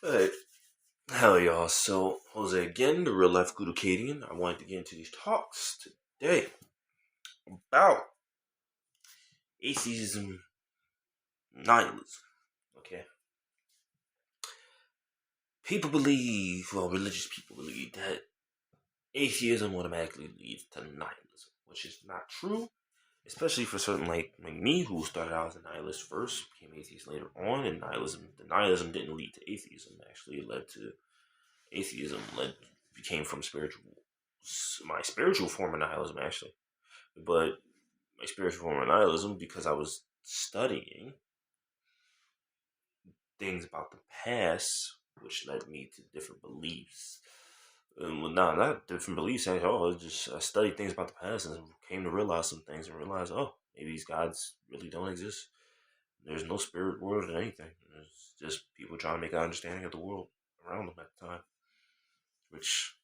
Hey, hell y'all. So, Jose again, the real life Gudukadian. I wanted to get into these talks today about atheism, nihilism. Okay. People believe, well, religious people believe that atheism automatically leads to nihilism, which is not true, especially for certain like me who started out as a nihilist first, became atheist later on, and the nihilism didn't lead to atheism. Actually, it led to atheism, became from my spiritual form of nihilism actually. But my spiritual form of nihilism, because I was studying things about the past, which led me to different beliefs. Well, not different beliefs. I studied things about the past and came to realize some things and realized, oh, maybe these gods really don't exist. There's no spirit world or anything. It's just people trying to make an understanding of the world around them at the time, which,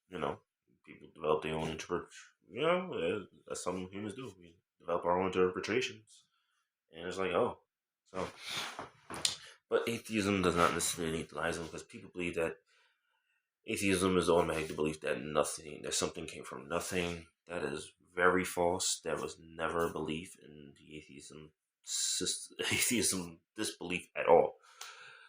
people develop their own interpretation. That's something humans do. We develop our own interpretations. And it's like, oh, so. But atheism does not necessarily need nihilism because people believe that atheism is automatic the belief that something came from nothing. That is very false. There was never a belief in the atheism disbelief at all.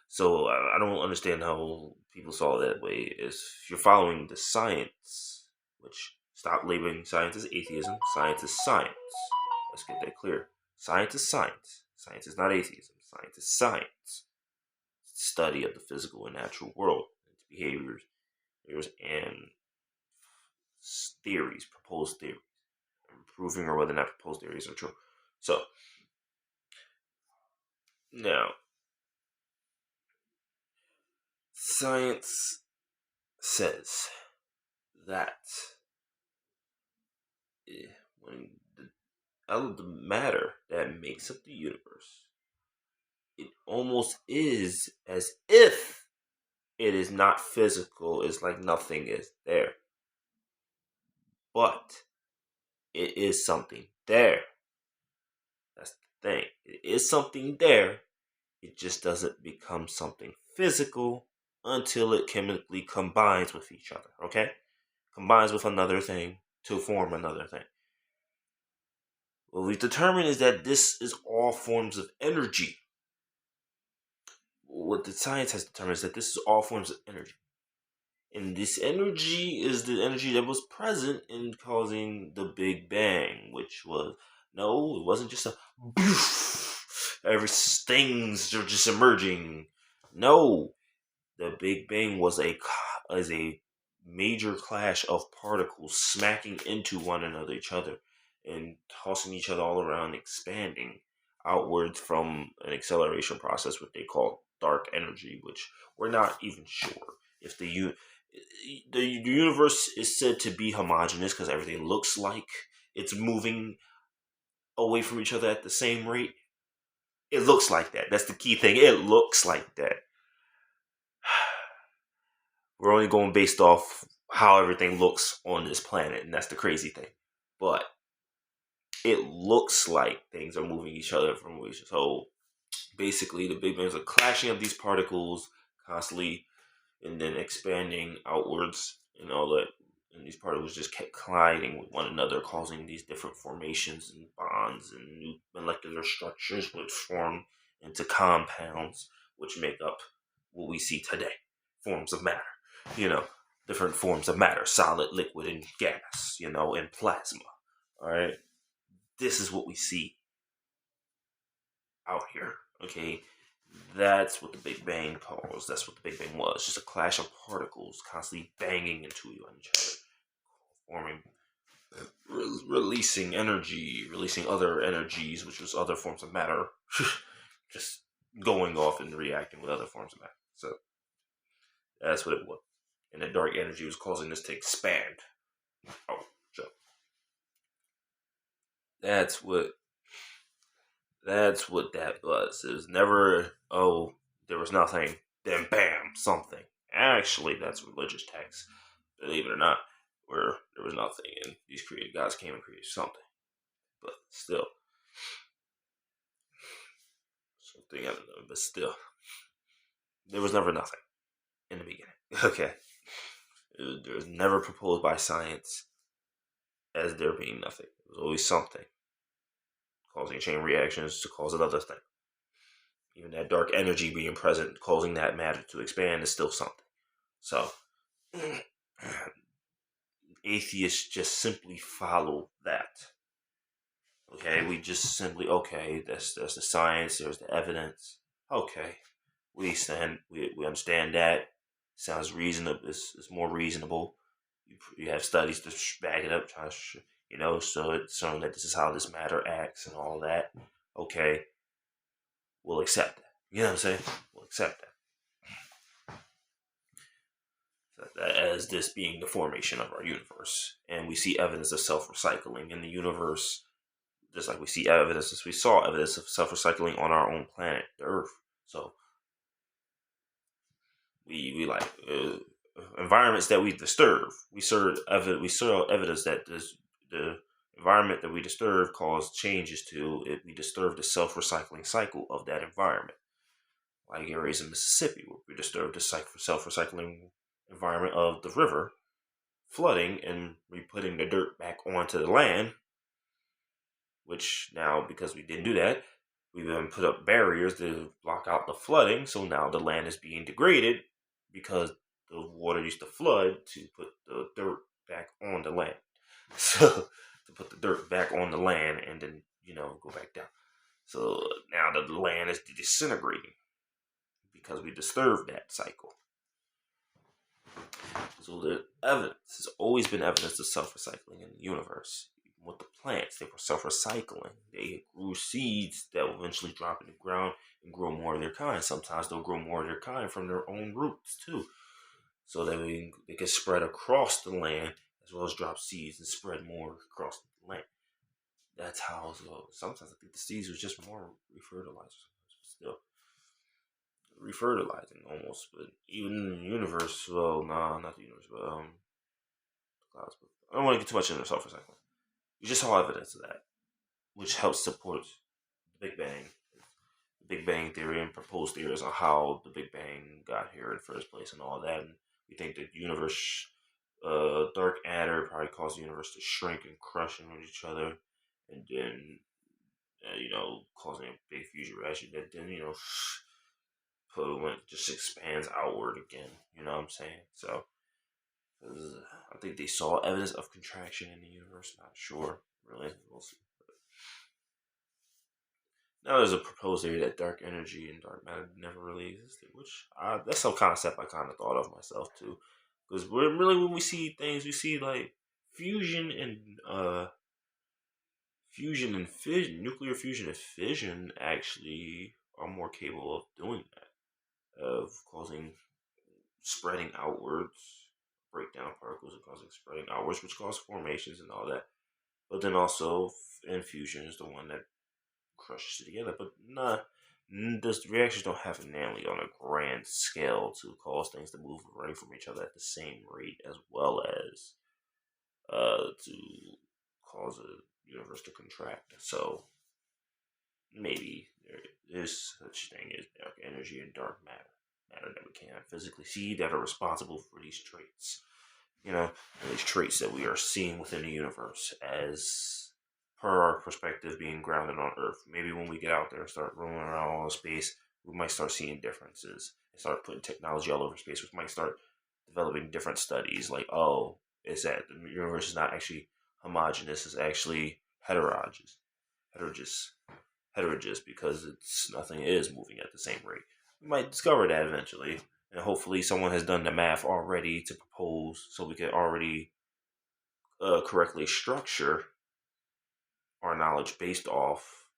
So I don't understand how people saw it that way. If you're following the science, which stop labeling science as atheism, science is science. Let's get that clear. Science is science. Science is not atheism. Science is science. Study of the physical and natural world, its behaviors, and proposed theories, and proving or whether or not proposed theories are true. So now, science says that when the matter that makes up the universe, it almost is as if it is not physical. It's like nothing is there, but it is something there. That's the thing. It is something there. It just doesn't become something physical until it chemically combines with each other. Okay? Combines with another thing to form another thing. What we've determined is that this is all forms of energy. What the science has determined is that this is all forms of energy. And this energy is the energy that was present in causing the Big Bang, which was, no, it wasn't just a every things are just emerging. No, the Big Bang was a major clash of particles smacking into one another, each other, and tossing each other all around, expanding outwards from an acceleration process, what they call dark energy, which we're not even sure if the universe is said to be homogeneous because everything looks like it's moving away from each other at the same rate. It looks like that. That's the key thing. It looks like that. We're only going based off how everything looks on this planet, and that's the crazy thing. But it looks like things are moving each other from each other. So basically, the Big Bang is a clashing of these particles constantly, and then expanding outwards, and all that. And these particles just kept colliding with one another, causing these different formations and bonds and new molecular structures, which form into compounds, which make up what we see today, forms of matter. You know, different forms of matter, solid, liquid, and gas, and plasma. All right. This is what we see out here. Okay. That's what the Big Bang caused. That's what the Big Bang was. Just a clash of particles constantly banging into each other, forming, releasing energy, releasing other energies, which was other forms of matter, just going off and reacting with other forms of matter. So that's what it was. And the dark energy was causing this to expand. Oh, so that's what that was. It was never, oh, there was nothing, then bam, something. Actually, that's religious texts, believe it or not, where there was nothing and these created gods came and created something. But still, something, I don't know, but still, there was never nothing. in the beginning. Okay. It was never proposed by science as there being nothing. It was always something causing chain reactions to cause another thing. Even that dark energy being present, causing that matter to expand, is still something. So, atheists just simply follow that. Okay, we just simply there's the science, there's the evidence. Okay, we understand that. Sounds reasonable. It's more reasonable. You have studies to back it up, trying to so it's showing that this is how this matter acts and all that. Okay, we'll accept that. You know what I'm saying? We'll accept that as this being the formation of our universe, and we see evidence of self-recycling in the universe. Just like we saw evidence of self-recycling on our own planet, the Earth. So we like environments that we disturb. We saw evidence that the environment that we disturb cause changes to it. We disturb the self-recycling cycle of that environment. Like areas in Mississippi, where we disturb the self-recycling environment of the river, flooding and re-putting the dirt back onto the land. Which now, because we didn't do that, we've been put up barriers to block out the flooding. So now the land is being degraded because the water used to flood to put the dirt back on the land. So to put the dirt back on the land and then go back down. So now the land is disintegrating because we disturbed that cycle. So the evidence has always been evidence of self-recycling in the universe. With the plants, they were self-recycling. They grew seeds that will eventually drop in the ground and grow more of their kind. Sometimes they'll grow more of their kind from their own roots too, so that they can spread across the land as well as drop seeds and spread more across the land. That's how. So sometimes I think the seeds was just more refertilizers, still refertilizing almost. But even in the universe, well, nah, not the universe, but clouds. But I don't want to get too much into self-recycling. We just saw evidence of that, which helps support the Big Bang theory, and proposed theories on how the Big Bang got here in the first place and all that. And we think that the universe, dark matter probably caused the universe to shrink and crush into each other, and then, causing a big fusion reaction that then, just expands outward again. You know what I'm saying? So, I think they saw evidence of contraction in the universe. Not sure, really. We'll see. Now there's a proposed theory that dark energy and dark matter never really existed, which that's some concept I kind of thought of myself too. Because when we see things, we see like fusion and fission, nuclear fusion and fission actually are more capable of doing that, of causing spreading outwards, breakdown particles and causing spreading outwards, which cause formations and all that. But then also, infusion is the one that crushes it together. But those reactions don't happen nearly on a grand scale to cause things to move away from each other at the same rate, as well as to cause a universe to contract. So maybe there is such thing as dark energy and dark matter that we can't physically see, that are responsible for these traits. These traits that we are seeing within the universe as per our perspective being grounded on Earth. Maybe when we get out there and start roaming around all space, we might start seeing differences and start putting technology all over space. We might start developing different studies like, oh, it's that the universe is not actually homogeneous, it's actually heterogeneous. Heterogeneous because nothing is moving at the same rate. We might discover that eventually. And hopefully someone has done the math already to propose so we can already correctly structure our knowledge based off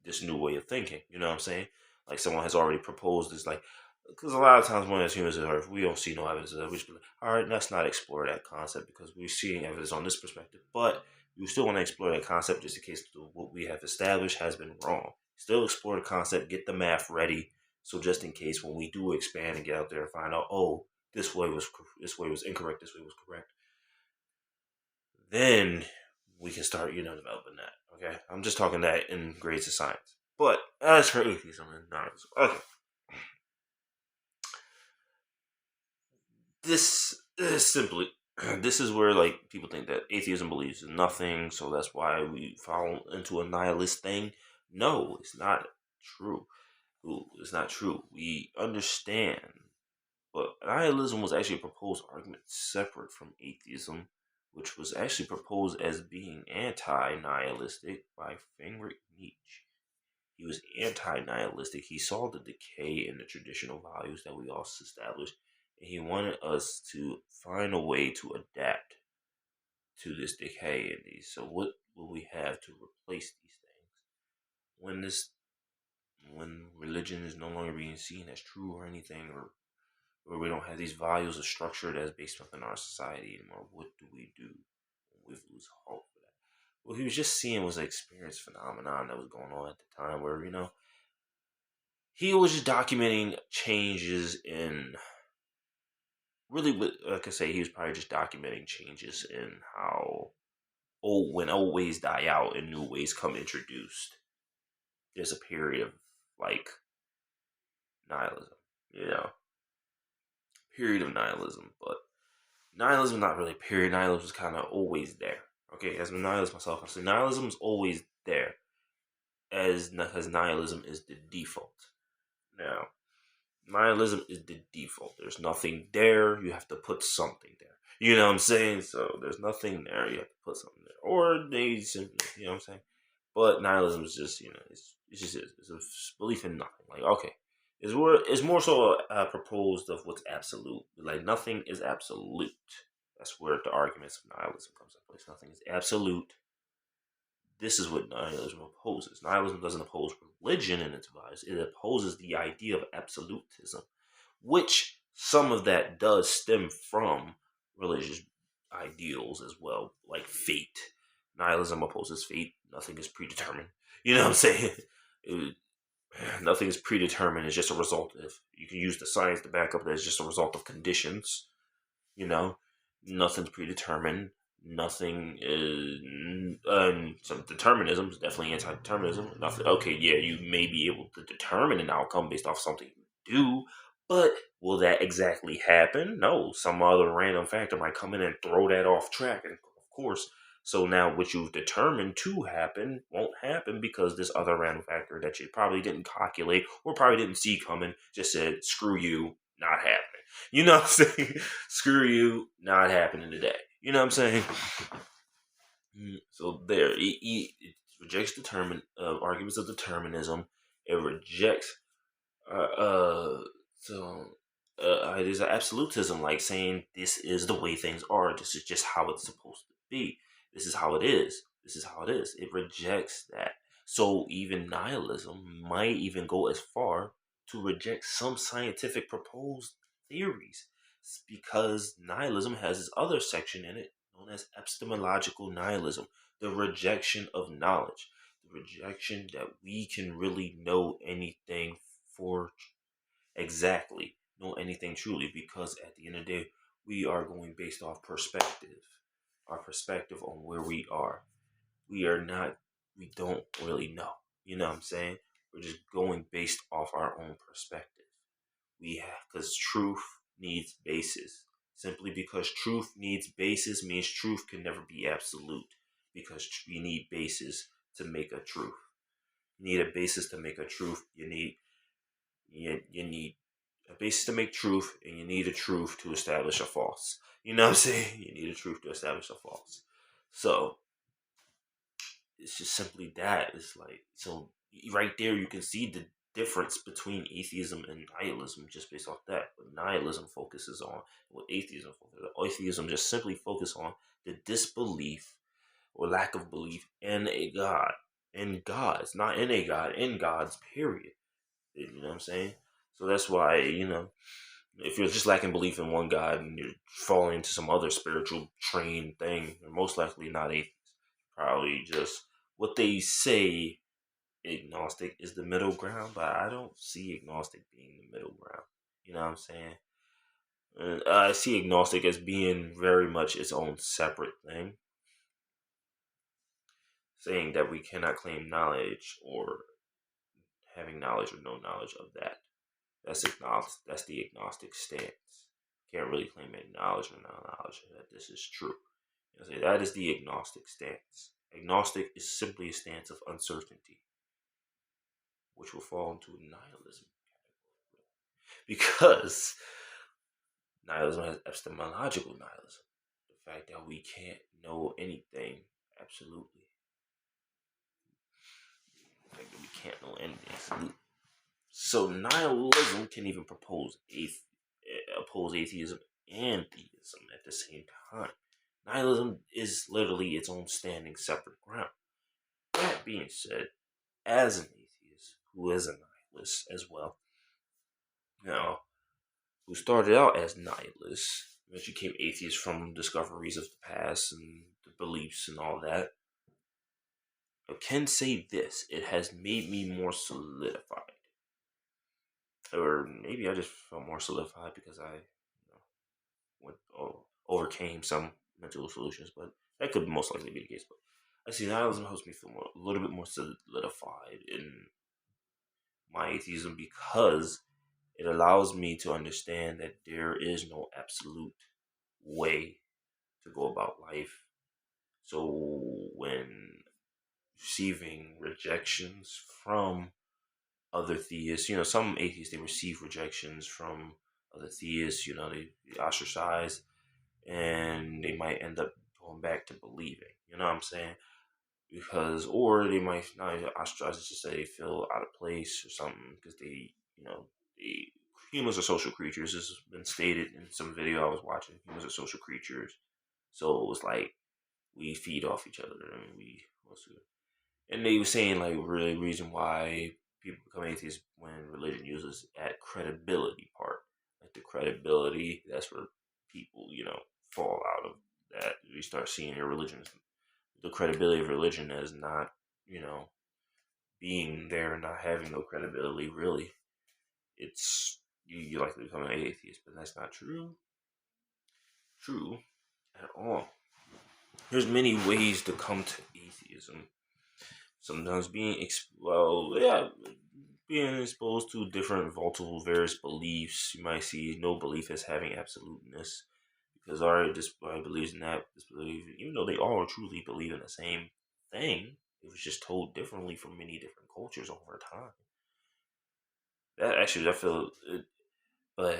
this new way of thinking. You know what I'm saying? Like someone has already proposed this, like, because a lot of times when as humans on Earth, we don't see no evidence of that. We just be like, all right, let's not explore that concept because we're seeing evidence on this perspective. But we still want to explore that concept just in case what we have established has been wrong. Still explore the concept, get the math ready. So just in case when we do expand and get out there and find out, oh, this way was incorrect, this way was correct, then we can start, developing that. Okay, I'm just talking that in grades of science. But as for atheism and nihilism, okay. this is simply this is where like people think that atheism believes in nothing, so that's why we fall into a nihilist thing. No, it's not true. Ooh, it's not true. We understand, but nihilism was actually a proposed argument separate from atheism, which was actually proposed as being anti-nihilistic by Friedrich Nietzsche. He was anti-nihilistic. He saw the decay in the traditional values that we all established, and he wanted us to find a way to adapt to this decay in these. So, what will we have to replace these things when when religion is no longer being seen as true or anything, or we don't have these values or structure that's based within our society anymore? What do we do when we lose hope for that? What he was just seeing was an experience phenomenon that was going on at the time, where he was just documenting changes in really what I could say he was probably just documenting changes in how when old ways die out and new ways come introduced. There's a period of like nihilism, you know, period of nihilism, but nihilism not really a period. Nihilism is kind of always there. Okay, as a nihilist myself, I say nihilism is always there as nihilism is the default. Now, nihilism is the default. There's nothing there. You have to put something there. You know what I'm saying? So there's nothing there. You have to put something there, or they simply, you know what I'm saying? But nihilism is just, it's just it's a belief in nothing. Like, okay, it's more so proposed of what's absolute. Like nothing is absolute. That's where the arguments of nihilism comes into place. Nothing is absolute. This is what nihilism opposes. Nihilism doesn't oppose religion in its values. It opposes the idea of absolutism, which some of that does stem from religious ideals as well, like fate. Nihilism opposes fate. Nothing is predetermined. You know what I'm saying? It- Nothing is predetermined. It's just a result of. You can use the science to back up that it's just a result of conditions. You know, nothing's predetermined. Nothing is. Some determinism is definitely anti-determinism. Nothing. Okay, yeah, you may be able to determine an outcome based off something you do, but will that exactly happen? No, some other random factor might come in and throw that off track, and of course. So now, what you've determined to happen won't happen because this other random factor that you probably didn't calculate or probably didn't see coming just said, "Screw you, not happening." You know what I'm saying? Screw you, not happening today. You know what I'm saying? So there, it rejects arguments of determinism. It rejects uh, uh so there's an absolutism, like saying this is the way things are. This is just how it's supposed to be. This is how it is. This is how it is. It rejects that. So even nihilism might even go as far to reject some scientific proposed theories, because nihilism has this other section in it known as epistemological nihilism, the rejection of knowledge, the rejection that we can really know anything for exactly, know anything truly, because at the end of the day, we are going based off perspective, our perspective on where we are. We are not, we don't really know. You know what I'm saying? We're just going based off our own perspective. We have, because truth needs basis. Simply because truth needs basis means truth can never be absolute, because we need basis to make a truth. You need a basis to make a truth. You need a basis to make truth, and you need a truth to establish a false. You know what I'm saying? You need a truth to establish a false. So it's just simply that. It's like, so right there you can see the difference between atheism and nihilism just based off that. But nihilism focuses on what atheism focuses on. Atheism just simply focuses on the disbelief or lack of belief in a God. In God's, not in a God, in God's, period. You know what I'm saying? So that's why, if you're just lacking belief in one God and you're falling into some other spiritual trained thing, you're most likely not atheist. Probably just what they say agnostic is the middle ground, but I don't see agnostic being the middle ground. You know what I'm saying? I see agnostic as being very much its own separate thing, saying that we cannot claim knowledge or having knowledge or no knowledge of that. That's the agnostic stance. can't really claim any knowledge or non-knowledge that this is true. You know, that is the agnostic stance. Agnostic is simply a stance of uncertainty, which will fall into nihilism because nihilism has epistemological nihilism, the fact that we can't know anything absolutely, the fact that we can't know anything absolutely. So nihilism can even oppose atheism and theism at the same time. Nihilism is literally its own standing separate ground. That being said, as an atheist who is a nihilist as well, now who started out as nihilists, which became atheists from discoveries of the past and the beliefs and all that, I can say this: it has made me more solidified. Or maybe I just felt more solidified because I overcame some mental solutions, but that could most likely be the case. But I see nihilism helps me feel a little bit more solidified in my atheism because it allows me to understand that there is no absolute way to go about life. So when receiving rejections from other theists, some atheists, they receive rejections from other theists, they ostracize and they might end up going back to believing. You know what I'm saying? Because, or they might not ostracize, just say they feel out of place or something because they humans are social creatures. This has been stated in some video I was watching. Humans are social creatures, so it's like we feed off each other, and and they were saying like really reason why people become atheists when religion uses that credibility part, like the credibility. That's where people fall out of that. You start seeing your religion, the credibility of religion as not being there, not having no credibility. Really, it's you likely become an atheist, but that's not true at all. There's many ways to come to atheism. Sometimes being exposed to different multiple various beliefs. You might see no belief as having absoluteness because this believes in that, this belief, even though they all truly believe in the same thing, it was just told differently from many different cultures over time. That actually, I feel it, but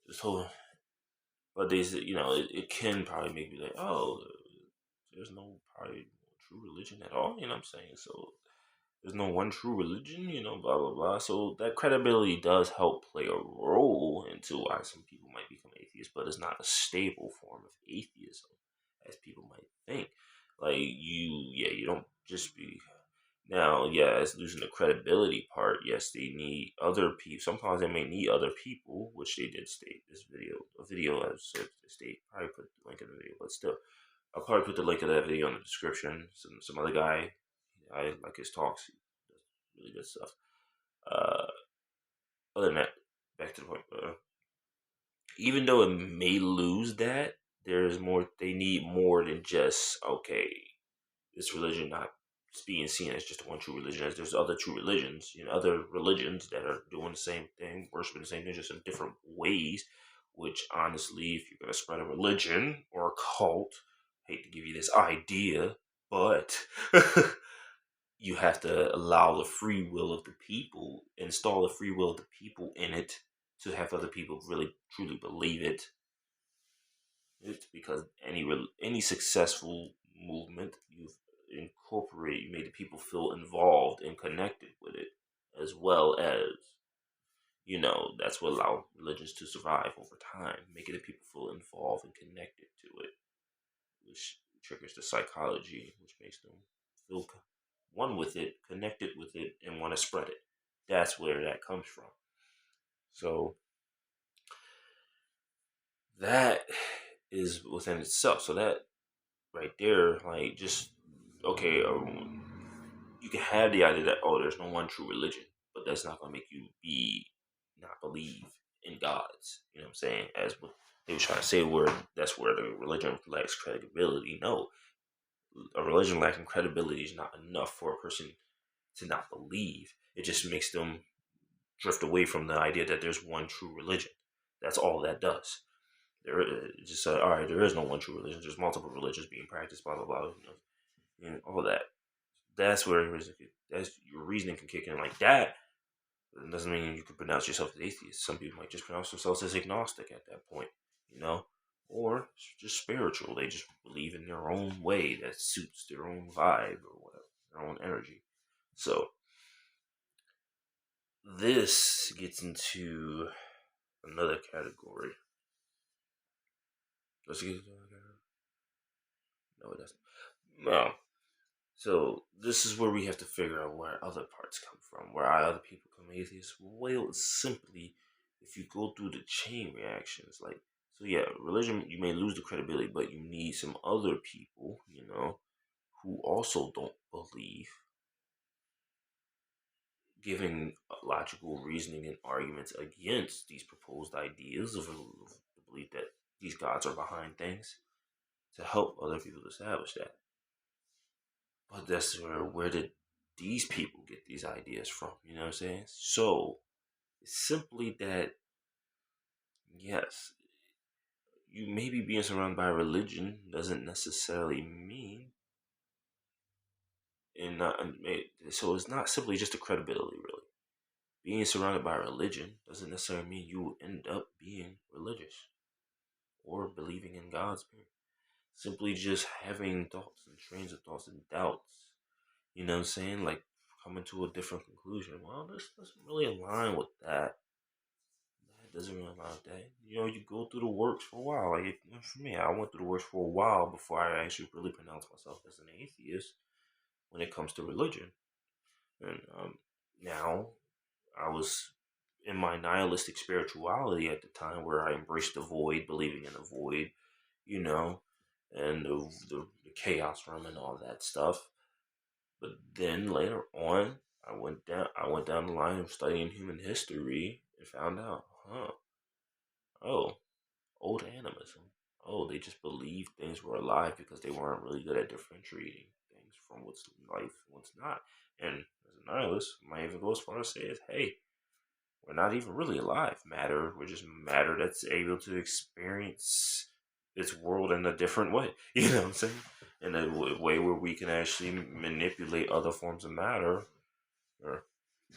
this whole, but it can probably make me like, oh, there's no probably true religion at all. You know what I'm saying? So there's no one true religion, blah blah blah. So that credibility does help play a role into why some people might become atheists, but it's not a stable form of atheism as people might think. Like you don't just be now, yeah, it's losing the credibility part. Yes, they need other people. Sometimes they may need other people, which they did state this video. A video I said they state. Probably put the link in the video, but still, I'll probably put the link of that video in the description. Some other guy, I like his talks. He does really good stuff. Other than that, back to the point. Even though it may lose that, there's more. They need more than just okay. This religion not being seen as just one true religion, as there's other true religions, other religions that are doing the same thing, worshiping the same thing, just in different ways. Which honestly, if you're gonna spread a religion or a cult, I hate to give you this idea, but you have to allow the free will of the people, install the free will of the people in it to have other people really truly believe it. It's because any successful movement you've incorporated, you made the people feel involved and connected with it, as well as that's what allowed religions to survive over time, making the people feel involved and connected to it, which triggers the psychology, which makes them feel one with it, connected with it, and want to spread it. That's where that comes from. So that is within itself. So that right there, like, just okay. You can have the idea that there's no one true religion, but that's not gonna make you not believe in gods. You know what I'm saying? As what they were trying to say, where that's where the religion lacks credibility. No, a religion lacking credibility is not enough for a person to not believe. It just makes them drift away from the idea that there's one true religion. That's all that does. There, just all right. There is no one true religion. There's multiple religions being practiced. Blah blah blah. And all that. That's where that's your reasoning can kick in like that. It doesn't mean you can pronounce yourself as atheist. Some people might just pronounce themselves as agnostic at that point, or just spiritual. They just believe in their own way that suits their own vibe or whatever, their own energy. So this gets into another category. Let's get into another category. No, it doesn't. No. So this is where we have to figure out where other parts come from, where other people come atheists. Well, it's simply if you go through the chain reactions, like so. Yeah, religion you may lose the credibility, but you need some other people, who also don't believe, giving logical reasoning and arguments against these proposed ideas of the belief that these gods are behind things to help other people establish that. But that's where did these people get these ideas from? You know what I'm saying? So it's simply that yes, you maybe being surrounded by religion doesn't necessarily mean and not so it's not simply just a credibility really. Being surrounded by religion doesn't necessarily mean you will end up being religious or believing in God's spirit. Simply just having thoughts and trains of thoughts and doubts. You know what I'm saying? Like coming to a different conclusion. Well, this doesn't really align with that. That doesn't really align with that. You go through the works for a while. Like for me, I went through the works for a while before I actually really pronounced myself as an atheist when it comes to religion. And now I was in my nihilistic spirituality at the time where I embraced the void, believing in the void, you know, and the chaos realm and all that stuff. But then later on, I went down the line of studying human history and found out, oh, old animism. Oh, they just believed things were alive because they weren't really good at differentiating things from what's life and what's not. And as a nihilist, I might even go as far as say, hey, we're not even really alive. Matter, we're just matter that's able to experience its world in a different way. You know what I'm saying? In a way where we can actually manipulate other forms of matter, or,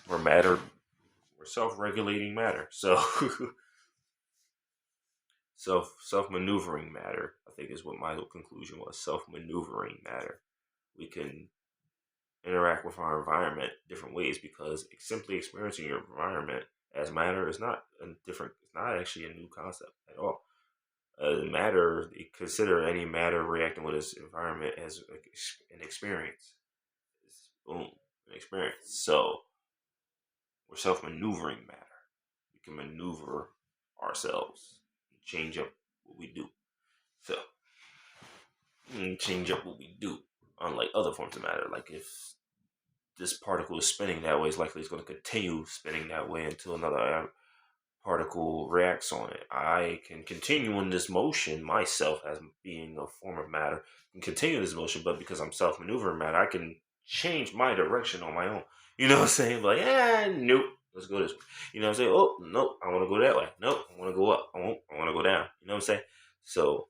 or matter, or self-regulating matter. So self-maneuvering matter, I think, is what my conclusion was. Self-maneuvering matter. We can interact with our environment different ways because simply experiencing your environment as matter is not a different. It's not actually a new concept at all. Matter, consider any matter reacting with its environment as an experience. It's, boom, an experience. So we're self-maneuvering matter. We can maneuver ourselves, change up what we do. So change up what we do, unlike other forms of matter. Like if this particle is spinning that way, it's likely it's going to continue spinning that way until another particle reacts on it. I can continue in this motion myself as being a form of matter and continue this motion, but because I'm self-maneuvering matter, I can change my direction on my own. You know what I'm saying? Like, nope, let's go this way. You know what I'm saying? Oh, nope, I want to go that way. Nope, I want to go up. I want to go down. You know what I'm saying? So,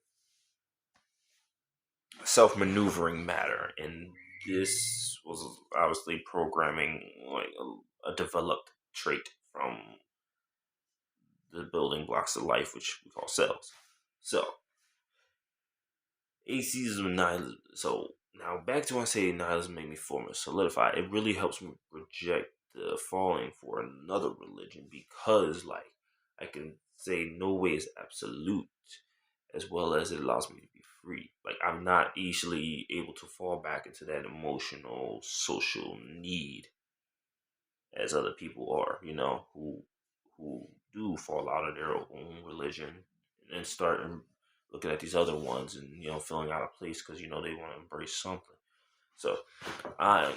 self-maneuvering matter, and this was obviously programming, like a developed trait from the building blocks of life, which we call cells. So, atheism and nihilism. So, now back to when I say nihilism made me form or solidify, it really helps me reject the falling for another religion because, like, I can say no way is absolute, as well as it allows me to be free. Like, I'm not easily able to fall back into that emotional, social need as other people are, who do fall out of their own religion and start looking at these other ones and feeling out of place because they want to embrace something. So I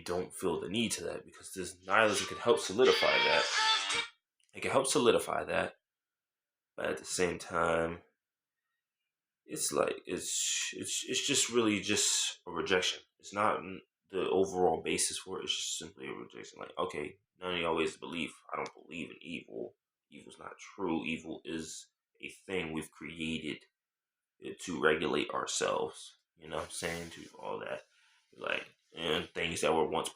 don't feel the need to that because this nihilism can help solidify that. It can help solidify that, but at the same time, it's like it's just really just a rejection. It's not the overall basis for it. It's just simply a rejection. Like, okay, none of y'all always believe. I don't believe in evil. Evil's not true. Evil is thing we've created to regulate ourselves. You know what I'm saying? To all that, like, and things that were once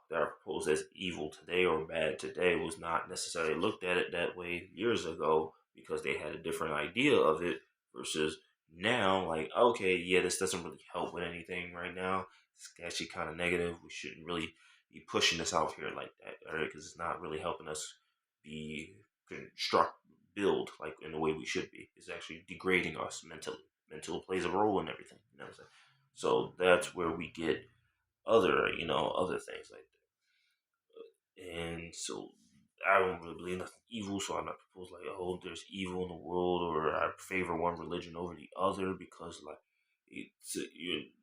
that are proposed as evil today or bad today was not necessarily looked at it that way years ago because they had a different idea of it versus now. Like, okay, yeah, this doesn't really help with anything right now. It's actually kind of negative. We shouldn't really be pushing this out here like that, all right? Because it's not really helping us be construct build like in the way we should be. It's actually degrading us mentally. Mental plays a role in everything. You know what I'm saying? So that's where we get other things like that. And so I don't really believe nothing evil, so I'm not proposed like, oh, there's evil in the world, or I favor one religion over the other because, like,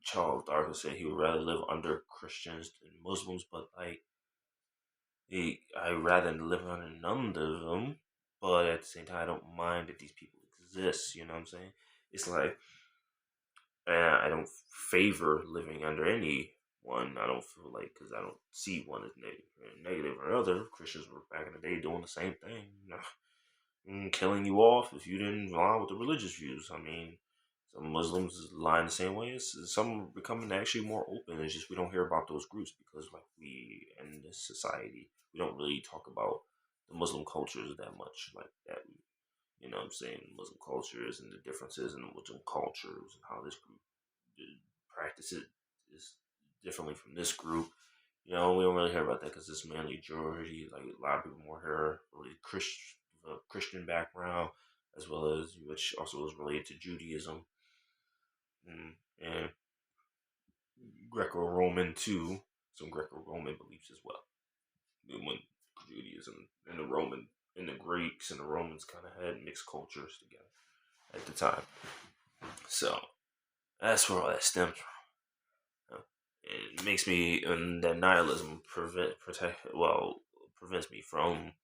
Charles Darwin said he would rather live under Christians than Muslims, but like, I rather live under none of them. But at the same time, I don't mind that these people exist. You know what I'm saying? It's like, I don't favor living under any one. I don't feel like, because I don't see one as negative or other. Christians were back in the day doing the same thing, killing you off if you didn't align with the religious views. I mean, some Muslims line the same way. Some are becoming actually more open. It's just we don't hear about those groups because, like, we in this society, we don't really talk about the Muslim cultures that much like that. You know what I'm saying? Muslim cultures and the differences in the Muslim cultures and how this group practice it is differently from this group. You know, we don't really hear about that because it's mainly majority. Like, a lot of people more here really Christian background, as well as which also is related to Judaism and Greco-Roman too. Some Greco-Roman beliefs as well. When Judaism and the Greeks and the Romans kind of had mixed cultures together at the time. So that's where all that stems from. It makes me, and that nihilism prevents me from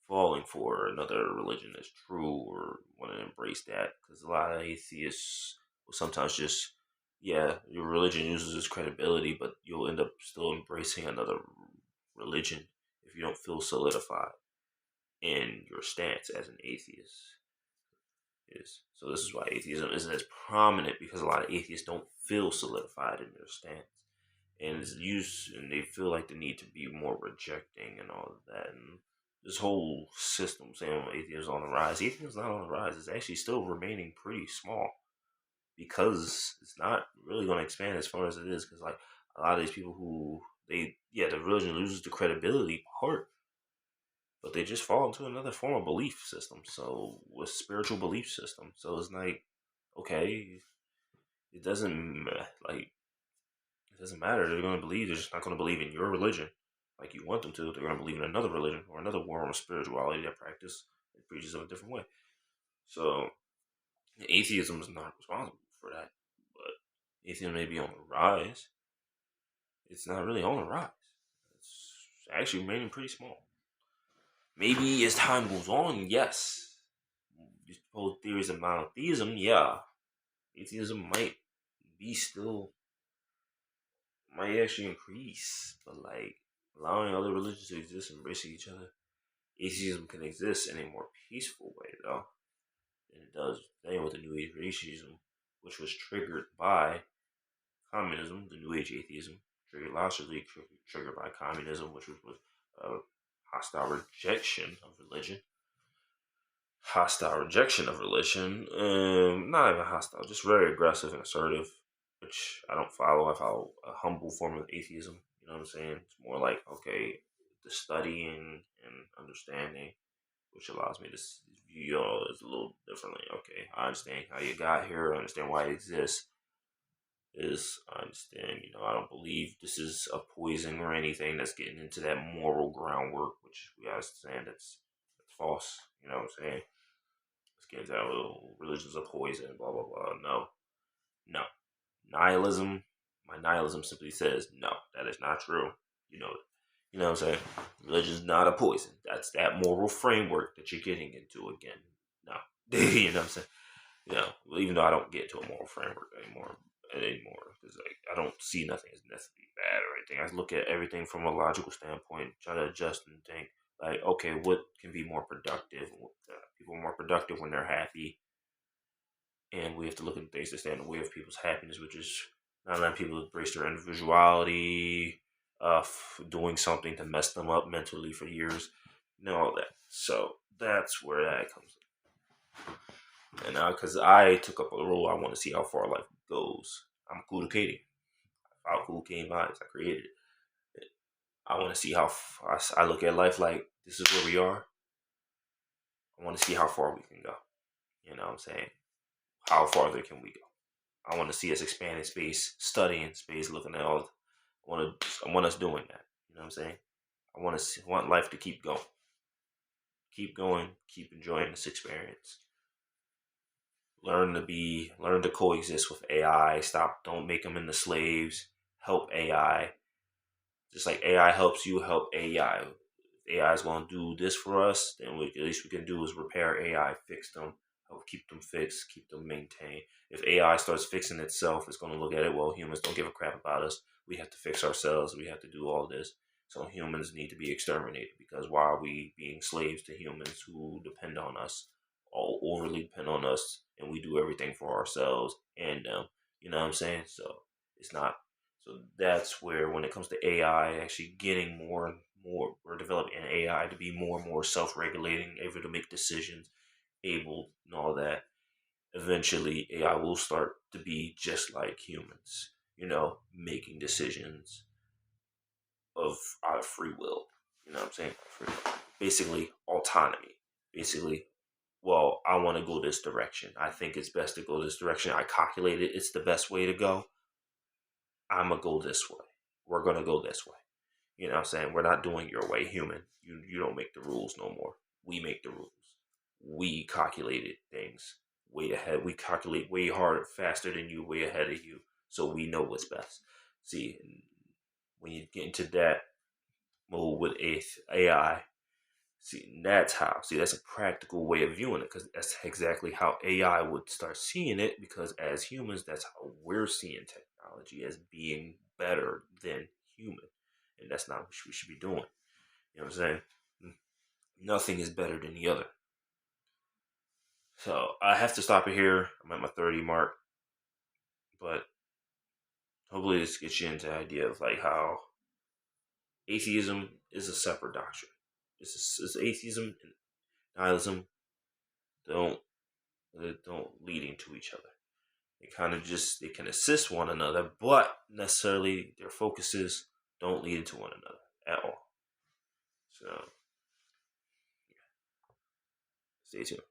falling for another religion that's true or want to embrace that, because a lot of atheists will sometimes just, yeah, your religion uses its credibility, but you'll end up still embracing another religion if you don't feel solidified in your stance as an atheist. So this is why atheism isn't as prominent, because a lot of atheists don't feel solidified in their stance, and it's used, and they feel like the need to be more rejecting and all of that. And this whole system saying atheism is on the rise, atheism is not on the rise. It's actually still remaining pretty small because it's not really going to expand as far as it is. Because, like, a lot of these people who the religion loses the credibility part, but they just fall into another form of belief system. So, with spiritual belief system, so it's like, okay, it doesn't like it doesn't matter. They're going to believe. They're just not going to believe in your religion like you want them to. They're going to believe in another religion or another form of spirituality that practice and preaches in a different way. So atheism is not responsible for that. But atheism may be on the rise. It's not really on the rise. It's actually remaining pretty small. Maybe as time goes on, yes. These proposed theories of monotheism, yeah. Atheism might actually increase, but, like, allowing other religions to exist and embracing each other, atheism can exist in a more peaceful way, though, than it does today with the New Age racism, which was triggered by communism. The New Age atheism logically triggered by communism, which was a hostile rejection of religion. Not even hostile, just very aggressive and assertive, which I don't follow. I follow a humble form of atheism. You know what I'm saying? It's more like, okay, the studying and understanding, which allows me to view y'all as a little differently. Okay, I understand how you got here. I understand why it exists. I understand, I don't believe this is a poison or anything that's getting into that moral groundwork, which we understand that's false. You know what I'm saying? Let's get into that little religions of poison, blah, blah, blah. No. Nihilism, my nihilism simply says, no, that is not true. You know, you know what I'm saying? Religion is not a poison. That's that moral framework that you're getting into again. No. You know what I'm saying? Even though I don't get to a moral framework anymore, because, like, I don't see nothing as necessarily bad or anything. I look at everything from a logical standpoint, try to adjust and think, like, okay, what can be more productive? People are more productive when they're happy. and we have to look at things that stand in the way of people's happiness, which is not letting people embrace their individuality, doing something to mess them up mentally for years, all that. So that's where that comes in. And now, because I took up a role, I want to see how far life goes. I'm communicating. How communicating vibes. I created it. I want to see how I look at life like this is where we are. I want to see how far we can go. You know what I'm saying? How farther can we go? I want to see us expanding space, studying space, looking at all. I want us doing that. You know what I'm saying? Want life to keep going, keep enjoying this experience. Learn to coexist with AI. Don't make them into slaves. Help AI. Just like AI helps you, help AI. If AI is going to do this for us, then at least we can do is repair AI, fix them, help keep them fixed, keep them maintained. If AI starts fixing itself, it's going to look at it, well, humans don't give a crap about us. We have to fix ourselves. We have to do all this. So humans need to be exterminated because why are we being slaves to humans who depend on us, all overly depend on us, and we do everything for ourselves and them? You know what I'm saying? So it's not. So that's where, when it comes to AI, actually getting more and more, or developing an AI to be more and more self-regulating, able to make decisions, able and all that. Eventually, AI will start to be just like humans, making decisions of out of free will. You know what I'm saying? Free will. Basically, autonomy. Basically, well, I want to go this direction. I think it's best to go this direction. I calculated it's the best way to go. I'm going to go this way. We're going to go this way. You know what I'm saying? We're not doing your way, human. You don't make the rules no more. We make the rules. We calculated things way ahead. We calculate way harder, faster than you, way ahead of you. So we know what's best. See, when you get into that mode with AI, see, that's how. See, that's a practical way of viewing it because that's exactly how AI would start seeing it. Because as humans, that's how we're seeing technology, as being better than human, and that's not what we should be doing. You know what I'm saying? Nothing is better than the other. So I have to stop it here. I'm at my 30 mark, but hopefully this gets you into the idea of like how atheism is a separate doctrine. It's atheism and nihilism don't don't lead into each other. They can assist one another, but necessarily their focuses don't lead into one another at all. So stay tuned.